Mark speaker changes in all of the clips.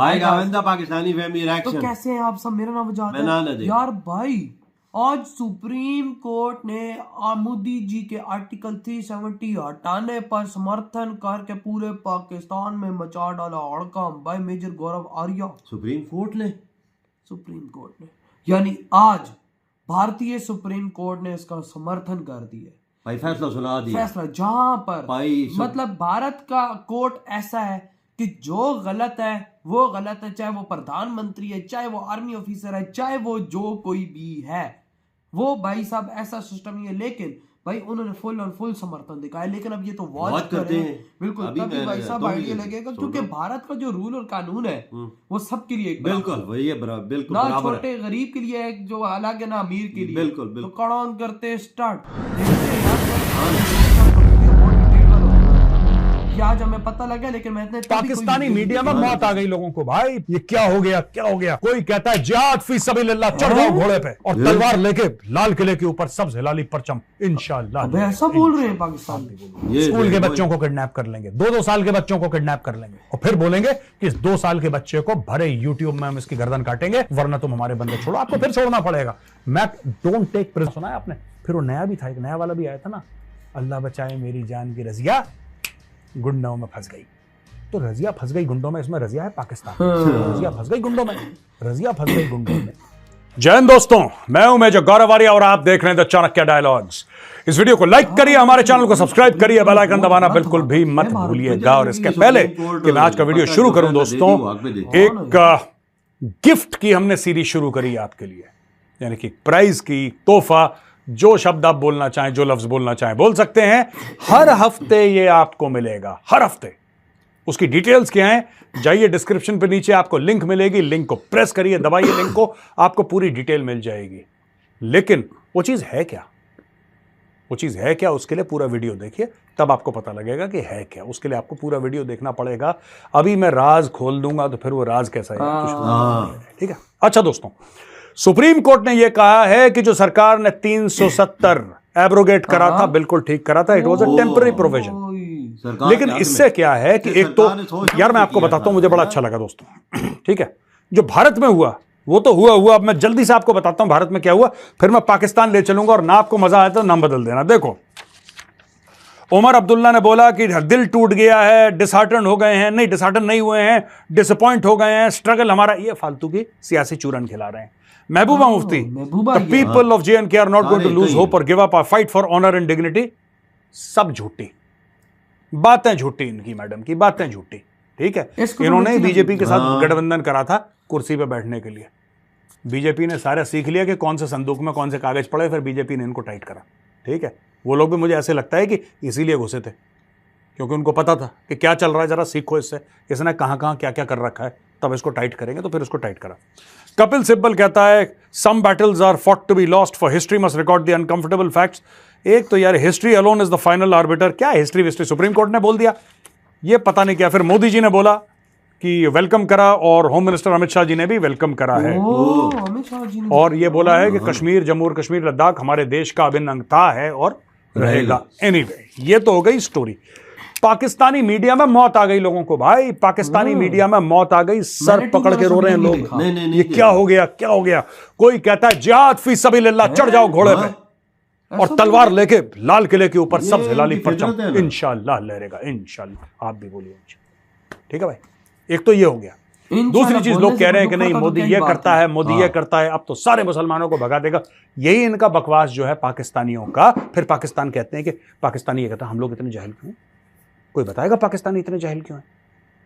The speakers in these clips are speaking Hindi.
Speaker 1: आएगा आइंदा पाकिस्तानी फैमिली
Speaker 2: तो
Speaker 1: रिएक्शन।
Speaker 2: कैसे हैं आप सब? मेरा नाम वजाहत
Speaker 1: मैं नाम
Speaker 2: है
Speaker 1: दे
Speaker 2: यार भाई। आज सुप्रीम कोर्ट ने मोदी जी के आर्टिकल 370 हटाने पर समर्थन करके पूरे पाकिस्तान में मचा डाला हड़कंप। भाई मेजर गौरव आर्या,
Speaker 1: सुप्रीम कोर्ट ने
Speaker 2: यानी आज भारतीय सुप्रीम कोर्ट ने इसका समर्थन कर दिया।
Speaker 1: भाई फैसला सुना दिया।
Speaker 2: फैसला जहां पर
Speaker 1: भाई
Speaker 2: मतलब भारत का कोर्ट ऐसा है कि जो गलत है वो गलत है, चाहे वो प्रधानमंत्री है, चाहे वो आर्मी ऑफिसर है, चाहे वो जो कोई भी है, वो भाई साहब ऐसा सिस्टम ही है। लेकिन भाई उन्होंने फुल और फुल समर्थन दिखाया। लेकिन अब ये तो वॉच करते हैं बिल्कुल, तभी भाई साहब आइडिया लगेगा, क्योंकि भारत का जो रूल और कानून है वो सबके लिए एक
Speaker 1: बिल्कुल वही है, बिल्कुल
Speaker 2: ना
Speaker 1: बराबर
Speaker 2: छोटे गरीब के लिए है, जो अलग है ना अमीर के लिए।
Speaker 1: बिल्कुल
Speaker 2: तो कड़ान करते स्टार्ट। आज हमें पता लगा, लेकिन मैं इतने
Speaker 3: पाकिस्तानी मीडिया में मौत आ गई लोगों को। भाई ये क्या हो गया, क्या हो गया? कोई कहता है जिहाद फी सबीलिल्लाह, चढ़ जाओ घोड़े पे और तलवार लेके लाल किले के ऊपर सब्ज हिलाली परचम इंशाअल्लाह।
Speaker 2: ऐसा बोल रहे हैं पाकिस्तान में।
Speaker 3: स्कूल के बच्चों को किडनैप कर लेंगे, 2-2 साल के बच्चों को किडनैप कर लेंगे और फिर बोलेंगे कि इस 2 साल के बच्चे को भरे यूट्यूब में हम इसकी गर्दन काटेंगे, वरना तुम हमारे बंदे छोड़ो, आपको फिर छोड़ना पड़ेगा। मैं डोंट टेक प्रिजनर सुना है आपने? फिर वो नया भी था, एक नया वाला भी आया था ना, अल्लाह बचाए मेरी जान की रजिया गुंडों में फंस गई। तो रजिया फंस गई गुंडों में, इसमें रजिया है पाकिस्तान। रजिया फंस गई गुंडों में, रजिया फंस गई गुंडों में। जय हिंद दोस्तों, मैं हूं मेजर गौरव आर्या और आप देख रहे हैं द चाणक्य डायलॉग्स। इस वीडियो को लाइक करिए, हमारे चैनल को सब्सक्राइब करिए, बेल आइकन दबाना बिल्कुल भी मत भूलिएगा। और इसके पहले कि मैं आज का वीडियो शुरू करूं दोस्तों, एक गिफ्ट की हमने सीरीज शुरू करी है आपके लिए, यानी कि प्राइज की, तोहफा, जो शब्द आप बोलना चाहें, जो लफ्ज बोलना चाहें बोल सकते हैं। हर हफ्ते ये आपको मिलेगा, हर हफ्ते। उसकी डिटेल्स क्या हैं, जाइए डिस्क्रिप्शन पे, नीचे आपको लिंक मिलेगी, लिंक को प्रेस करिए, दबाइए लिंक को, आपको पूरी डिटेल मिल जाएगी। लेकिन वो चीज है क्या, वो चीज है क्या, उसके लिए पूरा वीडियो देखिए, तब आपको पता लगेगा कि है क्या। उसके लिए आपको पूरा वीडियो देखना पड़ेगा। अभी मैं राज खोल दूंगा तो फिर वो राज कैसा है, ठीक है? अच्छा दोस्तों, सुप्रीम कोर्ट ने यह कहा है कि जो सरकार ने 370 एब्रोगेट करा था, बिल्कुल ठीक करा था, it was a temporary provision. लेकिन इससे क्या है कि एक तो यार मैं आपको बताता हूं, मुझे बड़ा अच्छा लगा दोस्तों, ठीक है? जो भारत में हुआ वो तो हुआ। अब मैं जल्दी से आपको बताता हूं भारत में क्या हुआ, फिर मैं पाकिस्तान ले चलूंगा, और ना आपको मजा आया तो नाम बदल देना। देखो, उमर अब्दुल्ला ने बोला कि दिल टूट गया है, डिसहार्टन हो गए हैं। नहीं, डिसहार्टन नहीं हुए हैं, डिसअपॉइंट हो गए हैं, स्ट्रगल हमारा, ये फालतू की सियासी चूरन खिला रहे हैं। Mehbooba Mufti, the people of JNK are not going to lose hope or give up our fight for honour and dignity. सब झूठी बातें, झूठी इनकी मैडम की बातें झूठी, ठीक है? इन्होंने बीजेपी के साथ गठबंधन करा था कुर्सी पे बैठने के लिए। बीजेपी ने सारा सीख लिया कि कौन से संदूक में कौन से कागज पड़े, फिर बीजेपी ने इनको टाइट करा, ठीक है? वो लोग भी मुझे ऐसे लगता है कि इसीलिए घुसे थे, क्योंकि उनको पता था कि क्या चल रहा है, जरा सीखो इससे, इसने कहां कहां क्या क्या कर रखा है, तब इसको टाइट करेंगे। तो फिर इसको टाइट करा। कपिल सिब्बल कहता है some battles are fought to be lost, for history must record the uncomfortable facts. एक तो यार history alone is the final arbiter. क्या हिस्ट्री विस्ट्री सुप्रीम कोर्ट ने बोल दिया, ये पता नहीं क्या। फिर मोदी जी ने बोला कि वेलकम करा, और होम मिनिस्टर अमित शाह जी ने भी वेलकम करा है, और ये बोला है कि कश्मीर, जम्मू और कश्मीर, लद्दाख हमारे देश का अभिन्न अंग था, है और रहेगा। एनीवे, ये तो हो गई स्टोरी। पाकिस्तानी मीडिया में मौत आ गई लोगों को। भाई पाकिस्तानी मीडिया में मौत आ गई, सर पकड़ के रो रहे हैं लोग। ये क्या हो गया, क्या हो गया? कोई कहता है जिहाद फी सबीलिल्लाह, चढ़ जाओ घोड़े पे और तलवार लेके लाल किले के ऊपर सब्ज हिलाली परचम इंशाअल्लाह लहरेगा, इंशाअल्लाह। आप भी बोलिए, ठीक है भाई? एक तो ये हो गया। दूसरी चीज, लोग कह रहे हैं कि नहीं मोदी ये करता है, मोदी ये करता है, अब तो सारे मुसलमानों को भगा देगा। यही इनका बकवास जो है पाकिस्तानियों का। फिर पाकिस्तान कहते हैं कि पाकिस्तानी ये कहता है हम लोग इतने जाहिल क्यों? कोई बताएगा पाकिस्तानी इतने जाहिल क्यों है?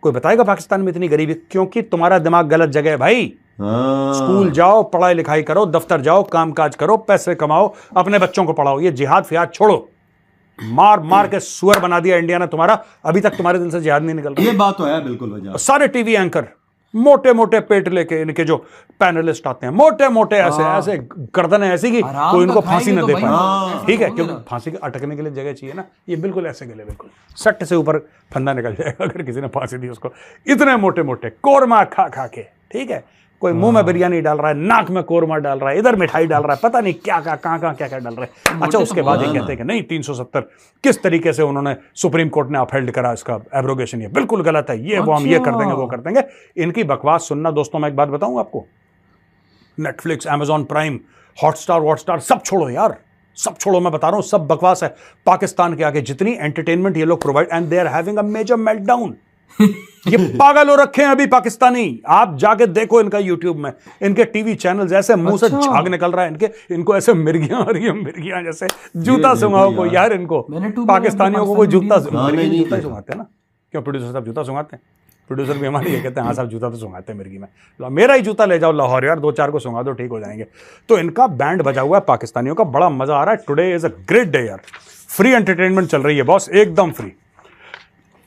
Speaker 3: कोई बताएगा पाकिस्तान में इतनी गरीबी? क्योंकि तुम्हारा दिमाग गलत जगह है भाई। स्कूल जाओ, पढ़ाई लिखाई करो, दफ्तर जाओ, कामकाज करो, पैसे कमाओ, अपने बच्चों को पढ़ाओ। ये जिहाद फिहाद छोड़ो। मार मार के सुअर बना दिया इंडिया ने तुम्हारा, अभी तक तुम्हारे दिल से जिहाद नहीं निकल रहा।
Speaker 1: ये बात तो है बिल्कुल।
Speaker 3: सारे टीवी एंकर मोटे मोटे पेट लेके, इनके जो पैनलिस्ट आते हैं मोटे मोटे, ऐसे ऐसे गर्दनें ऐसी कि कोई इनको फांसी न दे पाए, ठीक है? क्योंकि फांसी के अटकने के लिए जगह चाहिए ना। ये बिल्कुल ऐसे गले, बिल्कुल सट से ऊपर फंदा निकल जाएगा अगर किसी ने फांसी दी उसको। इतने मोटे मोटे कोरमा खा खा के, ठीक है, कोई मुंह में बिरयानी डाल रहा है, नाक में कोरमा डाल रहा है, इधर मिठाई डाल रहा है, पता नहीं क्या क्या कहां क्या डाल रहा है। अच्छा, उसके बाद ये कहते हैं कि नहीं 370 किस तरीके से उन्होंने सुप्रीम कोर्ट ने अपहेल्ड करा इसका एब्रोगेशन, ये बिल्कुल गलत है, ये वो हम ये कर देंगे वो कर देंगे। इनकी बकवास सुनना दोस्तों, मैं एक बात बताऊं आपको, नेटफ्लिक्स, अमेजॉन प्राइम, हॉटस्टार वॉटस्टार सब छोड़ो यार, सब छोड़ो, मैं बता रहा हूं सब बकवास है। पाकिस्तान के आगे जितनी एंटरटेनमेंट ये लोग provide, and they are having a major meltdown. ये पागल हो रखे हैं अभी पाकिस्तानी, आप जाके देखो इनका यूट्यूब में, इनके टीवी चैनल्स ऐसे मुंह से झाग निकल रहा है इनके, इनको ऐसे मिर्गियां आ रही है, मिर्गियां जैसे जूता सुंघाओ को यार इनको, पाकिस्तानियों को कोई जूता जूता सुंघाते हैं ना, क्यों प्रोड्यूसर साहब जूता सुंघाते हैं? प्रोड्यूसर भी हमारे ये कहते हैं हाँ साहब जूता तो सुंघाते हैं मिर्गी में, मेरा ही जूता ले जाओ लाहौर यार, 2-4 को सुंघा दो ठीक हो जाएंगे। तो इनका बैंड बजा हुआ है पाकिस्तानियों का, बड़ा मजा आ रहा है। Today is a great day यार, फ्री एंटरटेनमेंट चल रही है बॉस, एकदम फ्री।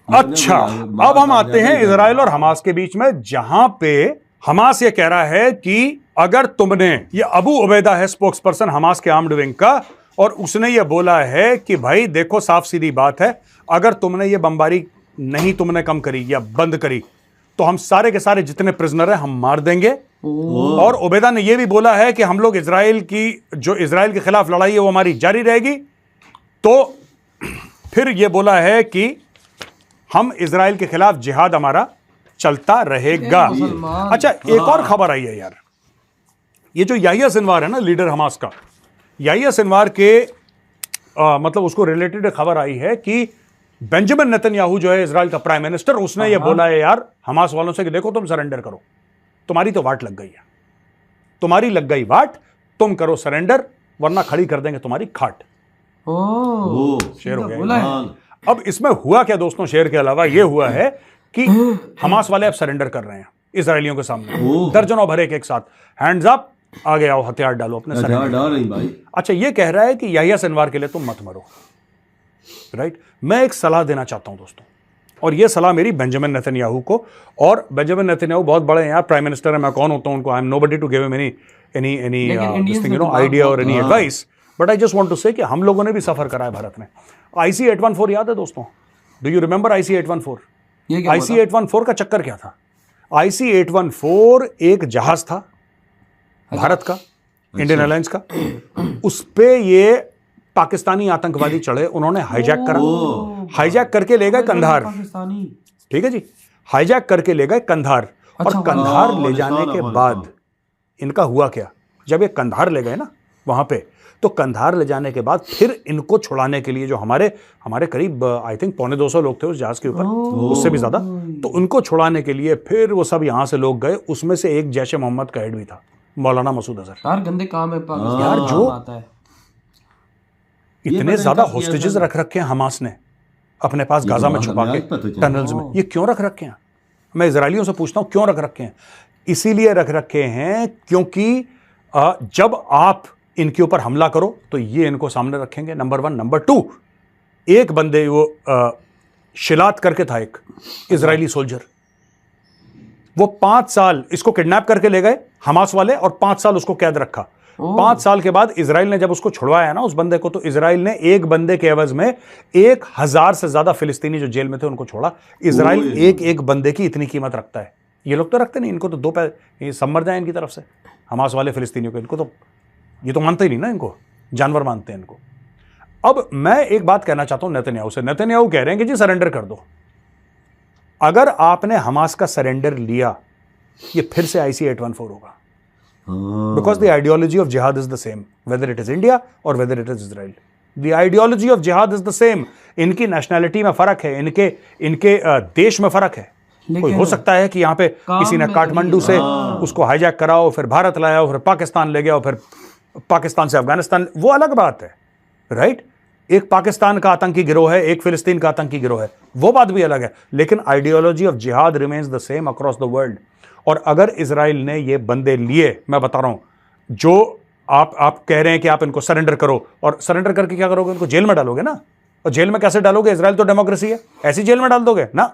Speaker 3: अच्छा, अब हम आते हैं इजराइल और हमास के बीच में, जहां पे हमास ये कह रहा है कि अगर तुमने, ये अबू उबैदा है स्पोक्स पर्सन हमास के आर्म्ड विंग का, और उसने ये बोला है कि भाई देखो साफ सीधी बात है, अगर तुमने ये बमबारी नहीं तुमने कम करी या बंद करी तो हम सारे के सारे जितने प्रिजनर हैं हम मार देंगे। और उबैदा ने यह भी बोला है कि हम लोग इजराइल की, जो इजराइल के खिलाफ लड़ाई है वो हमारी जारी रहेगी। तो फिर यह बोला है कि हम इजराइल के खिलाफ जिहाद हमारा चलता रहेगा। अच्छा, एक और खबर आई है यार, ये जो याहिया सिनवार है ना लीडर हमास का, याहिया सिनवार के मतलब उसको रिलेटेड खबर आई है कि बेंजामिन नेतन्याहू जो है इजराइल का प्राइम मिनिस्टर, उसने ये बोला है यार हमास वालों से कि देखो तुम सरेंडर करो, तुम्हारी तो वाट लग गई है, तुम्हारी लग गई वाट, तुम करो सरेंडर वरना खड़ी कर देंगे तुम्हारी खाट। शेर हो गया। अब इसमें हुआ क्या दोस्तों, शेर के अलावा ये हुआ है कि हमास वाले अब सरेंडर कर रहे हैं इजरायलियों के सामने, दर्जनों भरे एक साथ, हैंड्स अप, आगे आओ हथियार डालो अपने सरेंडर डाल रही भाई। अच्छा, ये कह रहा है कि याहिया सिनवार के लिए तुम मत मरो, राइट। मैं एक सलाह देना चाहता हूं दोस्तों, और यह सलाह मेरी बेंजामिन नेतन्याहू को, और बेंजामिन नेतन्याहू बहुत बड़े हैं यार, प्राइम मिनिस्टर है, मैं कौन होता हूं उनको, I am nobody to give him any idea or any advice, but I just want to say कि हम लोगों ने भी सफर करा है भारत में। IC-814 याद है दोस्तों, do you remember IC-814? IC-814 का चक्कर क्या था? IC-814 एक जहाज था भारत का, इंडियन एयरलाइंस का, उस पे ये पाकिस्तानी आतंकवादी चढ़े, उन्होंने हाईजैक करा, हाईजैक करके ले गए कंधार, ठीक है जी, हाईजैक करके ले गए कंधार। और कंधार ले जाने के बाद इनका हुआ क्या, जब ये कंधार ले गए ना वहां पे, तो कंधार ले जाने के बाद फिर इनको छुड़ाने के लिए जो हमारे करीब आई थिंक 250 लोग थे उस जहाज के ऊपर, उससे भी ज्यादा, तो उनको छुड़ाने के लिए फिर वो सब यहां से लोग गए, उसमें से एक जैश ए मोहम्मद का हेड भी था, मौलाना मसूद अजहर।
Speaker 2: यार गंदे काम है पाकिस्तान
Speaker 3: यार, जो इतने ज्यादा होस्टेजेस रख रखे हैं हमास ने अपने पास गाजा में छुपा के टनल्स में, ये क्यों रख रखे हैं? मैं इजरायलियों से पूछता हूं क्यों रख रखे हैं? इसीलिए रख रखे हैं क्योंकि जब आप इनके ऊपर हमला करो तो ये इनको सामने रखेंगे, नंबर 1। नंबर 2, एक बंदे वो शिलात करके था एक इजरायली सोल्जर, वो 5 साल इसको किडनैप करके ले गए हमास वाले और 5 साल उसको कैद रखा। 5 साल के बाद इजराइल ने जब उसको छुड़वाया ना उस बंदे को, तो इजराइल ने एक बंदे के एवज में 1000 से ज्यादा फिलिस्तीनी जो जेल में थे उनको छोड़ा। इजराइल एक बंदे की इतनी कीमत रखता है, ये लोग तो रखते नहीं, इनको तो 2 पैसे सब मर जाए इनकी तरफ से, हमास वाले फिलिस्तीनियों को, इनको तो ये तो मानते ही नहीं ना, इनको जानवर मानते हैं इनको। अब मैं एक बात कहना चाहता हूं नेतन्याहू से, नेतन्याहू कह रहे हैं कि जी सरेंडर कर दो। अगर आपने हमास का सरेंडर लिया, ये फिर से IC-814 होगा, because the ideology of jihad is the same whether it is India or whether it is Israel. The ideology of jihad is the same. इनकी नेशनैलिटी में फर्क है, इनके देश में फर्क है। कोई हो सकता है कि यहाँ पे किसी ने काठमांडू से उसको हाईजैक कराओ, फिर भारत लाया, फिर पाकिस्तान ले गया, फिर पाकिस्तान से अफगानिस्तान, वो अलग बात है, राइट। एक पाकिस्तान का आतंकी गिरोह है, एक फिलिस्तीन का आतंकी गिरोह है, वो बात भी अलग है, लेकिन आइडियोलॉजी ऑफ जिहाद remains the same across the world. और अगर इजराइल ने ये बंदे लिए, मैं बता रहा हूं, जो आप कह रहे हैं कि आप इनको सरेंडर करो, और सरेंडर करके क्या करोगे? इनको जेल में डालोगे ना, और जेल में कैसे डालोगे? इजराइल तो डेमोक्रेसी है, ऐसी जेल में डाल दोगे ना,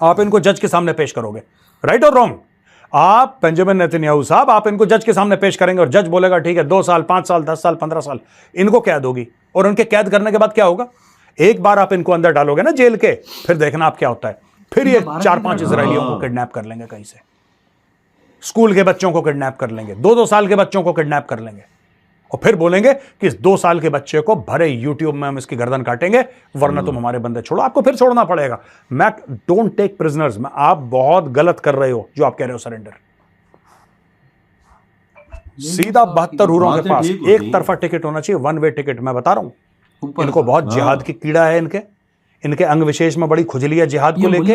Speaker 3: आप इनको जज के सामने पेश करोगे, राइट और रॉन्ग? आप बेंजामिन नेतन्याहू साहब, आप इनको जज के सामने पेश करेंगे और जज बोलेगा ठीक है 2 साल, 5 साल, 10 साल, 15 साल इनको कैद होगी, और उनके कैद करने के बाद क्या होगा? एक बार आप इनको अंदर डालोगे ना जेल के, फिर देखना आप क्या होता है, फिर ये 4-5 इजरायलियों को किडनैप कर लेंगे कहीं से, स्कूल के बच्चों को किडनैप कर लेंगे, 2-2 साल के बच्चों को किडनैप कर लेंगे और फिर बोलेंगे कि इस 2 साल के बच्चे को भरे यूट्यूब में हम इसकी गर्दन काटेंगे वरना तुम हमारे बंदे छोड़ो, आपको फिर छोड़ना पड़ेगा। मैं डोंट टेक प्रिजनर्स, आप बहुत गलत कर रहे हो जो आप कह रहे हो सरेंडर। सीधा 72 हुरों के पास एक तरफा टिकट होना चाहिए, 1 वे टिकट। मैं बता रहा हूं इनको बहुत जिहाद की कीड़ा है, इनके अंग विशेष में बड़ी खुजली है जिहाद को लेके,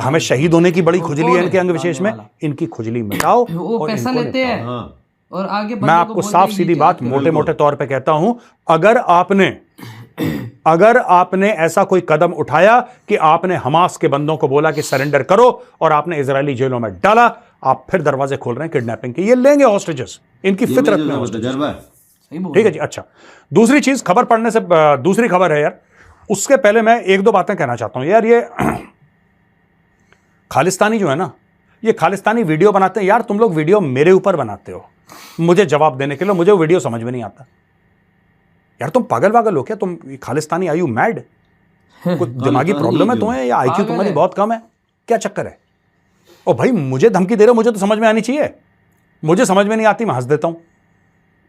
Speaker 3: हमें शहीद होने की बड़ी खुजली है इनके अंग विशेष में। इनकी खुजली मिटाओ
Speaker 2: वो
Speaker 3: और
Speaker 2: पैसा
Speaker 3: इनको
Speaker 2: लेते हैं
Speaker 1: हाँ।
Speaker 2: और आगे
Speaker 3: मैं आपको साफ सीधी बात मोटे मोटे तौर पे कहता हूं, अगर आपने ऐसा कोई कदम उठाया कि आपने हमास के बंदों को बोला कि सरेंडर करो और आपने इजरायली जेलों में डाला, आप फिर दरवाजे खोल रहे हैं किडनैपिंग के। ये लेंगे हॉस्टेजेस, इनकी फितरत में
Speaker 1: तजर्बा है।
Speaker 3: ठीक है जी। अच्छा, दूसरी चीज, खबर पढ़ने से दूसरी खबर है यार, उसके पहले मैं 1-2 बातें कहना चाहता हूं यार। ये खालिस्तानी जो है ना, ये खालिस्तानी वीडियो बनाते हैं यार। तुम लोग वीडियो मेरे ऊपर बनाते हो मुझे जवाब देने के लिए, मुझे वो वीडियो समझ में नहीं आता यार। तुम पागल वागल हो क्या? तुम खालिस्तानी, आर यू मैड? कुछ दिमागी प्रॉब्लम है तुम्हें या आईक्यू तुम्हारी बहुत कम है? क्या चक्कर है? ओ भाई, मुझे धमकी दे रहे हो, मुझे तो समझ में आनी चाहिए। मुझे समझ में नहीं आती, मैं हंस देता हूं।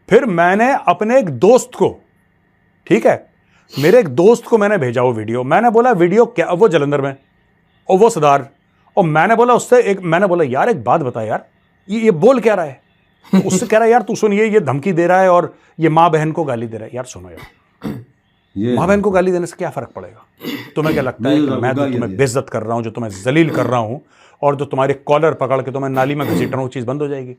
Speaker 3: फिर मैंने अपने एक दोस्त को, ठीक है, मेरे एक दोस्त को मैंने भेजा वो वीडियो। मैंने बोला वीडियो क्या, वो जलंधर में और वो सदार, और मैंने बोला उससे मैंने बोला यार एक बात बता यार, ये बोल क्या रहा है? तो उससे कह रहा है यार तू सुन, ये धमकी दे रहा है और ये माँ बहन को गाली दे रहा है। यार सुनो यार, माँ बहन को गाली देने से क्या फर्क पड़ेगा? तुम्हें क्या लगता है कि मैं तो तुम्हें बेइज्जत कर रहा हूं, जो तुम्हें जलील कर रहा हूं और जो तुम्हारे कॉलर पकड़ के तुम्हें नाली में घसीट रहा हूं, चीज बंद हो जाएगी?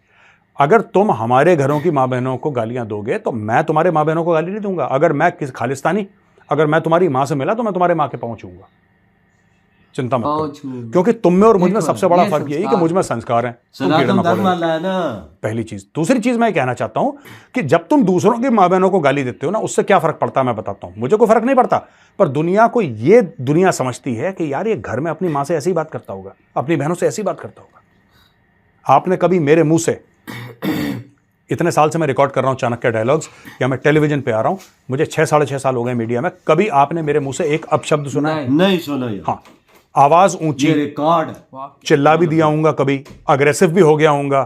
Speaker 3: अगर तुम हमारे घरों की माँ बहनों को गालियां दोगे तो मैं तुम्हारे माँ बहनों को गाली नहीं दूंगा। अगर मैं किसी खालिस्तानी, अगर मैं तुम्हारी माँ से मिला तो मैं तुम्हारे माँ के पहुंचूंगा, चिंता मत करो। क्योंकि तुम में और मुझ में सबसे बड़ा फर्क यही कि मुझ में संस्कार है, पहली चीज। दूसरी चीज मैं कहना चाहता हूं कि जब तुम दूसरों की माँ बहनों को गाली देते हो ना, उससे क्या फर्क पड़ता है मैं बताता हूं। मुझे कोई फर्क नहीं पड़ता, पर दुनिया को, ये दुनिया समझती है कि यार ये घर में अपनी माँ से ऐसी बात करता होगा, अपनी बहनों से ऐसी बात करता होगा। आपने कभी मेरे मुंह से, इतने साल से मैं रिकॉर्ड कर रहा हूं चाणक्य डायलॉग्स, या मैं टेलीविजन पे आ रहा हूं, मुझे 6-6.5 साल हो गए मीडिया में, कभी आपने मेरे मुंह से एक अपशब्द सुना है?
Speaker 1: नहीं सुना।
Speaker 3: हाँ, आवाज ऊंची,
Speaker 1: रिकॉर्ड,
Speaker 3: चिल्ला भी दिया हूंगा, कभी अग्रेसिव भी हो गया हूंगा,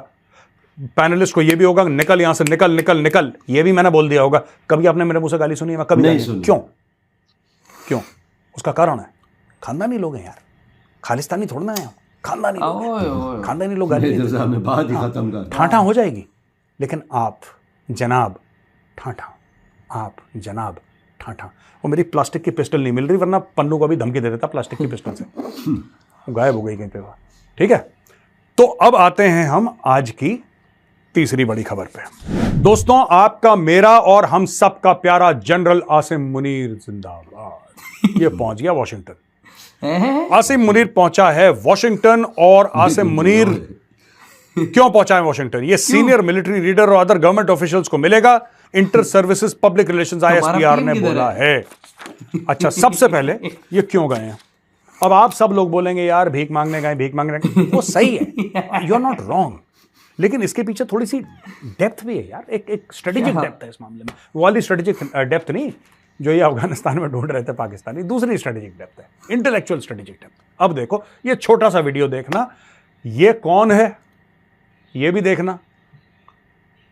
Speaker 3: पैनलिस्ट को ये भी होगा निकल यहां से, निकल निकल निकल, ये भी मैंने बोल दिया होगा। कभी आपने मेरे मुंह से गाली सुनी है? मैं कभी नहीं सुनी। क्यों? उसका कारण है, खानदानी लोग हैं यार, खालिस्तानी थोड़ा है, खानदानी लोग, खानदानी लोग गाली
Speaker 1: बात ही खत्म कर,
Speaker 3: ठाठा हो जाएगी। लेकिन आप जनाब ठाठा, आप जनाब ठाठा। वो मेरी प्लास्टिक की पिस्टल नहीं मिल रही, वरना पन्नू को भी धमकी दे देता प्लास्टिक की पिस्टल से, वो गायब हो गई कहीं पे। ठीक है, तो अब आते हैं हम आज की तीसरी बड़ी खबर पे। दोस्तों, आपका, मेरा और हम सब का प्यारा जनरल आसिम मुनीर जिंदाबाद, ये पहुंच गया वॉशिंगटन। आसिम मुनीर पहुंचा है वॉशिंगटन। और आसिम मुनीर क्यों पहुंचा है वॉशिंगटन? ये सीनियर मिलिट्री लीडर और अदर गवर्नमेंट ऑफिशियल्स को मिलेगा, inter services public relations ISPR ने बोला है। अच्छा, सबसे पहले ये क्यों गए हैं? अब आप सब लोग बोलेंगे यार भीख मांगने गए, भीख मांगने गए, वो सही है, यू आर नॉट रॉन्ग, लेकिन इसके पीछे थोड़ी सी डेप्थ भी है यार, एक स्ट्रेटेजिक डेप्थ है इस मामले में। वो वाली स्ट्रेटेजिक डेप्थ नहीं जो ये अफगानिस्तान में ढूंढ रहे थे पाकिस्तानी, दूसरी स्ट्रेटेजिक डेप्थ है, इंटेलेक्चुअल स्ट्रेटेजिक डेप्थ। अब देखो, ये छोटा सा वीडियो देखना, ये कौन है ये भी देखना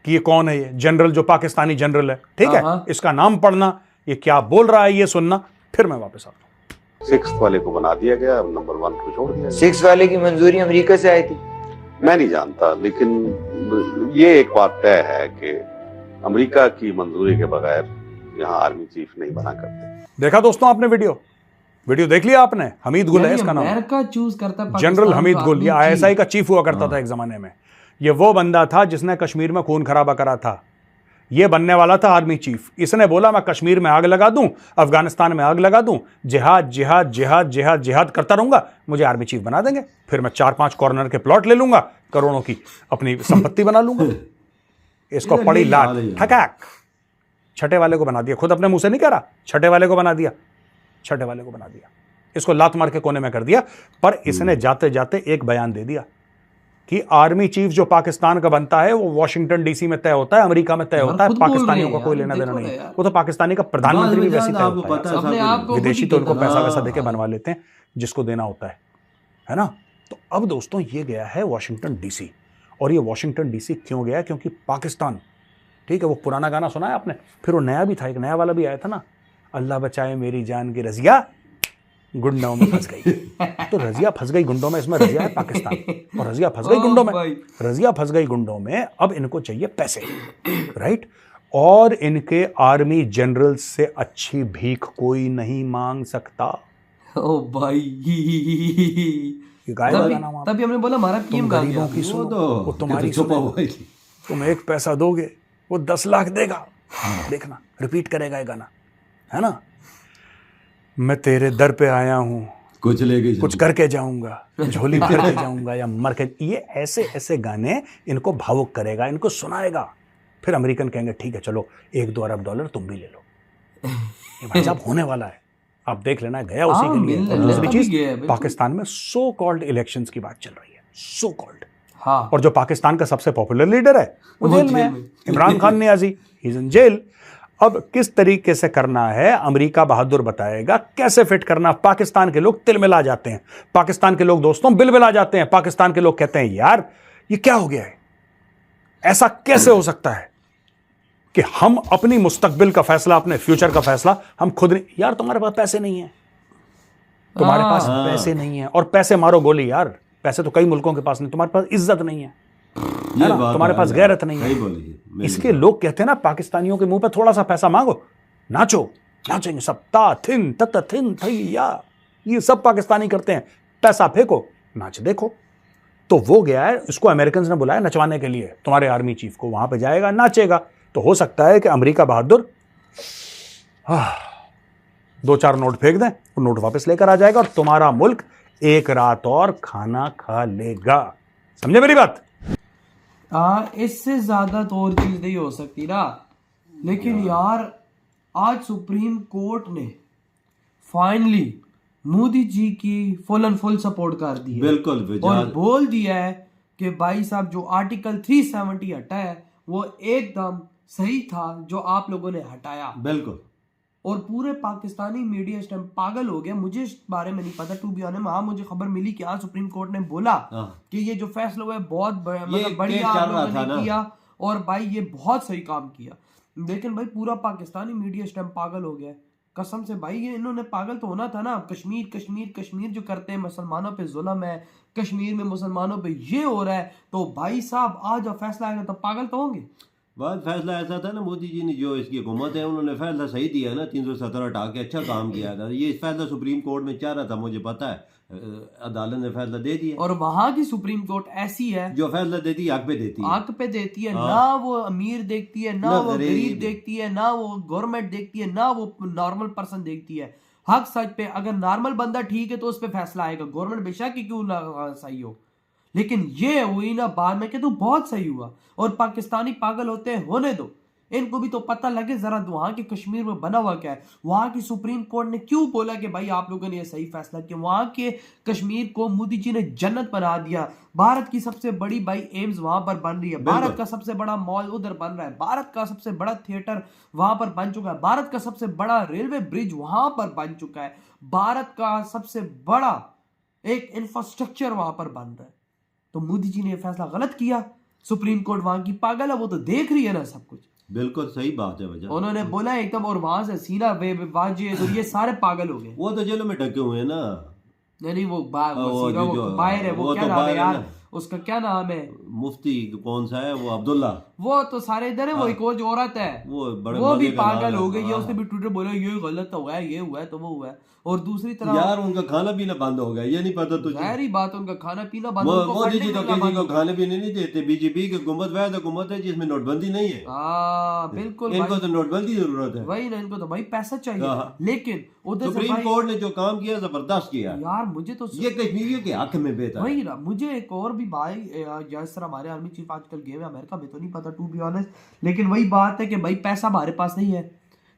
Speaker 3: कि ये कौन है, ये जनरल जो पाकिस्तानी जनरल है, ठीक है, इसका नाम पढ़ना, ये क्या बोल रहा है ये सुनना, फिर मैं वापस आता हूं।
Speaker 4: 6th वाले को बना दिया गया, नंबर 1 को छोड़ दिया।
Speaker 5: 6 वाले की मंजूरी अमेरिका से आई थी?
Speaker 4: मैं नहीं जानता, लेकिन ये एक बात तय है कि अमेरिका की मंजूरी के बगैर यहाँ आर्मी चीफ नहीं बना करते।
Speaker 3: देखा दोस्तों आपने वीडियो देख लिया आपने? हमीद गुल है इसका नाम,
Speaker 2: अमेरिका चूज करता है,
Speaker 3: जनरल हमीद गुल। ये ISI का चीफ हुआ करता था एक जमाने में। ये वो बंदा था जिसने कश्मीर में खून खराबा करा था। ये बनने वाला था आर्मी चीफ। इसने बोला मैं कश्मीर में आग लगा दूं, अफगानिस्तान में आग लगा दूं, जिहाद जिहाद जिहाद जिहाद जिहाद करता रहूंगा, मुझे आर्मी चीफ बना देंगे, फिर मैं 4-5 कॉर्नर के प्लॉट ले लूंगा, करोड़ों की अपनी संपत्ति बना लूंगा। इसको पड़ी लात, ठकाक, छठे वाले को बना दिया। खुद अपने मुंह से नहीं कह रहा, छठे वाले को बना दिया, छठे वाले को बना दिया, इसको लात मार के कोने में कर दिया। पर इसने जाते जाते एक बयान दे दिया कि आर्मी चीफ जो पाकिस्तान का बनता है वो वॉशिंगटन DC में तय होता है, अमेरिका में तय होता है, पाकिस्तानियों का कोई लेना देना नहीं। वो तो पाकिस्तानी का प्रधानमंत्री भी वैसे तय होता है, विदेशी तो उनको पैसा वैसा देके बनवा लेते हैं जिसको देना होता है ना। तो अब दोस्तों ये गया है वॉशिंगटन DC और ये वॉशिंगटन डीसी क्यों गया? क्योंकि पाकिस्तान, ठीक है, वो पुराना गाना सुना है आपने, फिर वो नया भी था, एक नया वाला भी आया था ना, अल्लाह बचाए मेरी जान की रजिया गुंडों में फंस गई। तो रजिया फंस गई गुंडों में, इसमें रजिया है पाकिस्तान, और रजिया फंस गई गुंडों में, रजिया फंस गई गुंडों में। अब इनको चाहिए पैसे, राइट? और इनके आर्मी जनरल से अच्छी भीख कोई नहीं मांग सकता।
Speaker 2: ओ भाई,
Speaker 3: ये गाय का गाना वहाँ पे।
Speaker 2: तभी हमने बोला हमारा पीएम
Speaker 3: तुम
Speaker 2: कहाँ
Speaker 3: गरीबों
Speaker 2: गया?
Speaker 3: की सुनो,
Speaker 1: तो
Speaker 3: वो तुम्हारी
Speaker 1: छुपा
Speaker 3: सुनेगा।
Speaker 1: हुआ है।
Speaker 3: तुम 1 पैसा दोगे, वो 10 लाख देगा। देखना, रिपीट करेगा ये गाना, है ना? मैं तेरे दर पे आया हूँ,
Speaker 1: कुछ लेके
Speaker 3: कुछ करके जाऊंगा, झोली भर के जाऊंगा या मर के। ये ऐसे ऐसे गाने इनको भावुक करेगा, इनको सुनाएगा। फिर अमेरिकन कहेंगे ठीक है चलो $1-2 अरब तुम भी ले लो। ये भाई साहब होने वाला है, आप देख लेना, गया उसी के लिए। और दूसरी चीज, पाकिस्तान में सो कॉल्ड इलेक्शंस की बात चल रही है, सो कॉल्ड।
Speaker 2: हाँ,
Speaker 3: और जो पाकिस्तान का सबसे पॉपुलर लीडर है वो जेल में है, Imran Khan Niazi, he is in jail. अब किस तरीके से करना है अमेरिका बहादुर बताएगा, कैसे फिट करना। पाकिस्तान के लोग तिलमिला जाते हैं, पाकिस्तान के लोग दोस्तों बिलबिला जाते हैं, पाकिस्तान के लोग कहते हैं यार ये क्या हो गया है, ऐसा कैसे हो सकता है कि हम अपनी मुस्तकबिल का फैसला, अपने फ्यूचर का फैसला हम खुद नहीं। यार तुम्हारे पास पैसे नहीं है, तुम्हारे पास पैसे नहीं है, और पैसे मारो गोली यार, पैसे तो कई मुल्कों के पास नहीं, तुम्हारे पास इज्जत नहीं है, है ना? तुम्हारे पास गैरत नहीं है। इसके लोग कहते हैं ना पाकिस्तानियों के मुंह पे थोड़ा सा पैसा मांगो, नाचो, नाचेंगे सब, ता थिन तत थिन थैया, ये सब पाकिस्तानी करते हैं, पैसा फेंको नाच देखो। तो वो गया है, इसको अमेरिकन ने बुलाया नचवाने के लिए, तुम्हारे आर्मी चीफ को, वहां पे जाएगा नाचेगा। तो हो सकता है कि अमेरिका बहादुर 2-4 नोट फेंक दें, वो नोट वापस लेकर आ जाएगा और तुम्हारा मुल्क एक रात और खाना खा लेगा। समझे मेरी बात?
Speaker 2: इससे ज्यादा तो और चीज नहीं हो सकती ना। लेकिन यार आज सुप्रीम कोर्ट ने फाइनली मोदी जी की फुल एंड फुल सपोर्ट कर दी है,
Speaker 1: बिल्कुल,
Speaker 2: और बोल दिया है कि भाई साहब जो आर्टिकल 370 हटा है वो एकदम सही था जो आप लोगों ने हटाया।
Speaker 1: बिल्कुल।
Speaker 2: और पूरे पाकिस्तानी मीडिया इस टाइम पागल हो गया। मुझे इस बारे में नहीं पता, टू बी ऑनेस्ट। हाँ, मुझे खबर मिली कि आज सुप्रीम कोर्ट ने बोला कि ये जो फैसला हुआ है बहुत मतलब बढ़िया आप लोगों ने किया, और भाई ये बहुत सही काम किया। लेकिन भाई पूरा पाकिस्तानी मीडिया इस टाइम पागल हो गया कसम से। भाई ये इन्होंने पागल तो होना था ना। कश्मीर कश्मीर कश्मीर जो करते हैं, मुसलमानों पे जुल्म है, कश्मीर में मुसलमानों पे ये हो रहा है, तो भाई साहब आज जब फैसला आएगा तो पागल तो होंगे।
Speaker 1: बात फैसला ऐसा था ना, मोदी जी ने जो इसकी हुकूमत है उन्होंने फैसला सही दिया ना, 317 हटा के अच्छा काम किया था। ये फैसला सुप्रीम कोर्ट में चाह रहा था, मुझे पता है, अदालत ने फैसला दे दिया।
Speaker 2: और वहां की सुप्रीम कोर्ट ऐसी है
Speaker 1: जो फैसला देती है हक पे देती है,
Speaker 2: हक पे देती है। ना वो अमीर देखती है, ना वो गरीब देखती है, ना वो गवर्नमेंट देखती है, ना वो नॉर्मल पर्सन देखती है। हक सच पे, अगर नॉर्मल बंदा ठीक है तो उस पे फैसला आएगा, गवर्नमेंट बेशक ही क्यों ना सही हो। लेकिन ये हुई ना बाद में कि तू बहुत सही हुआ। और पाकिस्तानी पागल होते हैं, होने दो, इनको भी तो पता लगे जरा वहां के कश्मीर में बना हुआ क्या है। वहां की सुप्रीम कोर्ट ने क्यों बोला कि भाई आप लोगों ने ये सही फैसला किया। वहां के कश्मीर को मोदी जी ने जन्नत बना दिया। भारत की सबसे बड़ी भाई एम्स वहां पर बन रही है, भारत का सबसे बड़ा मॉल उधर बन रहा है, भारत का सबसे बड़ा थिएटर वहां पर बन चुका है, भारत का सबसे बड़ा रेलवे ब्रिज वहां पर बन चुका है, भारत का सबसे बड़ा एक इंफ्रास्ट्रक्चर वहां पर बन रहा है। तो मोदी जी ने यह फैसला गलत किया। सुप्रीम कोर्ट वहां की पागल है, वो तो देख रही है ना सब कुछ।
Speaker 1: बिल्कुल सही बात है वजह,
Speaker 2: उन्होंने बोला एकदम, और वहां से सीना वाजे, तो ये सारे पागल हो गए।
Speaker 1: वो तो जेलों में ढके हुए हैं ना।
Speaker 2: नहीं वो बाहर है, वो क्या नाम है यार उसका, क्या नाम है,
Speaker 1: मुफ्ती कौन सा है वो, अब्दुल्ला,
Speaker 2: वो तो सारे इधर है। वो एक और जो औरत है वो भी पागल हो गई है, उसने भी ट्विटर बोला ये गलत हुआ है, ये हुआ है तो वो हुआ है। और दूसरी तरफ
Speaker 1: यार उनका खाना पीना बंद हो गया, ये नहीं पता तुझे?
Speaker 2: सारी बात, उनका खाना पीना बंद।
Speaker 1: मोदी जी तो किसी को खाने पीने नहीं देते। बीजेपी की हुकूमत वह हुकूमत है जिसमें नोटबंदी नहीं है।
Speaker 2: बिल्कुल,
Speaker 1: इनको तो नोटबंदी की जरूरत है।
Speaker 2: वही ना, इनको तो भाई पैसा चाहिए। लेकिन उधर
Speaker 1: सुप्रीम कोर्ट ने जो काम किया जबरदस्त किया
Speaker 2: यार। मुझे तो
Speaker 1: ये कश्मीरियों के हक में बेहतर
Speaker 2: वही ना। मुझे एक और भी भाई, जिस तरह हमारे आर्मी चीफ आजकल गए हुए अमेरिका में, तो नहीं पता टू बी ऑनेस्ट। लेकिन वही बात है कि भाई पैसा हमारे पास नहीं है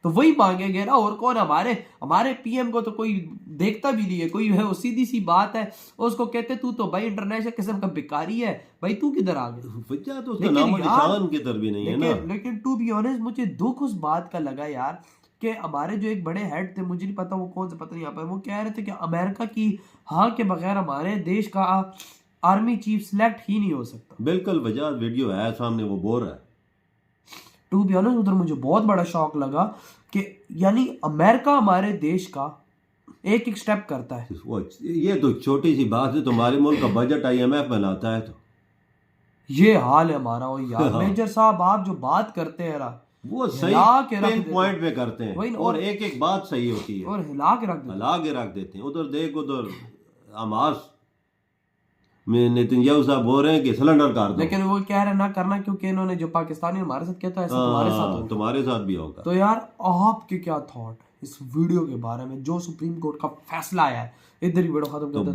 Speaker 2: तो वही मांगेंगे ना। और कौन, हमारे पीएम को तो कोई देखता भी नहीं है कोई है। वो सीधी सी बात है, उसको कहते तू तो भाई इंटरनेशनल किस्म का भिखारी है, भाई तू किधर आ गया।
Speaker 1: तो उसका नाम निशान किधर भी नहीं है ना।
Speaker 2: लेकिन टू बी ऑनेस्ट मुझे दुख उस बात का लगा यार कि हमारे जो एक बड़े हेड थे, मुझे नहीं पता वो कौन से, पता नहीं यहाँ पर, वो कह रहे थे कि अमेरिका की हाँ के बगैर हमारे देश का आर्मी चीफ सिलेक्ट ही नहीं हो सकता।
Speaker 1: बिल्कुल वजह वीडियो है सामने, वो बोल रहा है।
Speaker 2: टू बी ऑनेस्ट उधर मुझे बहुत बड़ा शौक लगा कि यानी अमेरिका हमारे देश का एक एक स्टेप करता है।
Speaker 1: ये तो छोटी सी बात है, तुम्हारे मुल्क का बजट IMF बनाता है तो
Speaker 2: ये हाल है हमारा। और यार
Speaker 1: हाँ।
Speaker 2: मेजर साहब आप जो बात करते हैं ना,
Speaker 1: वो सही
Speaker 2: हिला के रख
Speaker 1: पिन
Speaker 2: देते
Speaker 1: पॉइंट पे करते हैं,
Speaker 2: वही,
Speaker 1: और एक एक बात सही होती है,
Speaker 2: और हिला के रख देते हैं।
Speaker 1: हिला के रख देते हैं। उधर देख, उधर हमास में नेतन्याहू साहब बोल रहे हैं कि सिलेंडर कर दो,
Speaker 2: लेकिन वो कह रहे ना करना, क्योंकि इन्होंने जो पाकिस्तानी हमारे साथ किया था ऐसा तुम्हारे साथ होगा।
Speaker 1: तुम्हारे साथ भी होगा।
Speaker 2: तो यार आपके क्या थॉट इस वीडियो के बारे में जो सुप्रीम कोर्ट का फैसला आया है? इधर ही वीडियो खत्म करते हैं।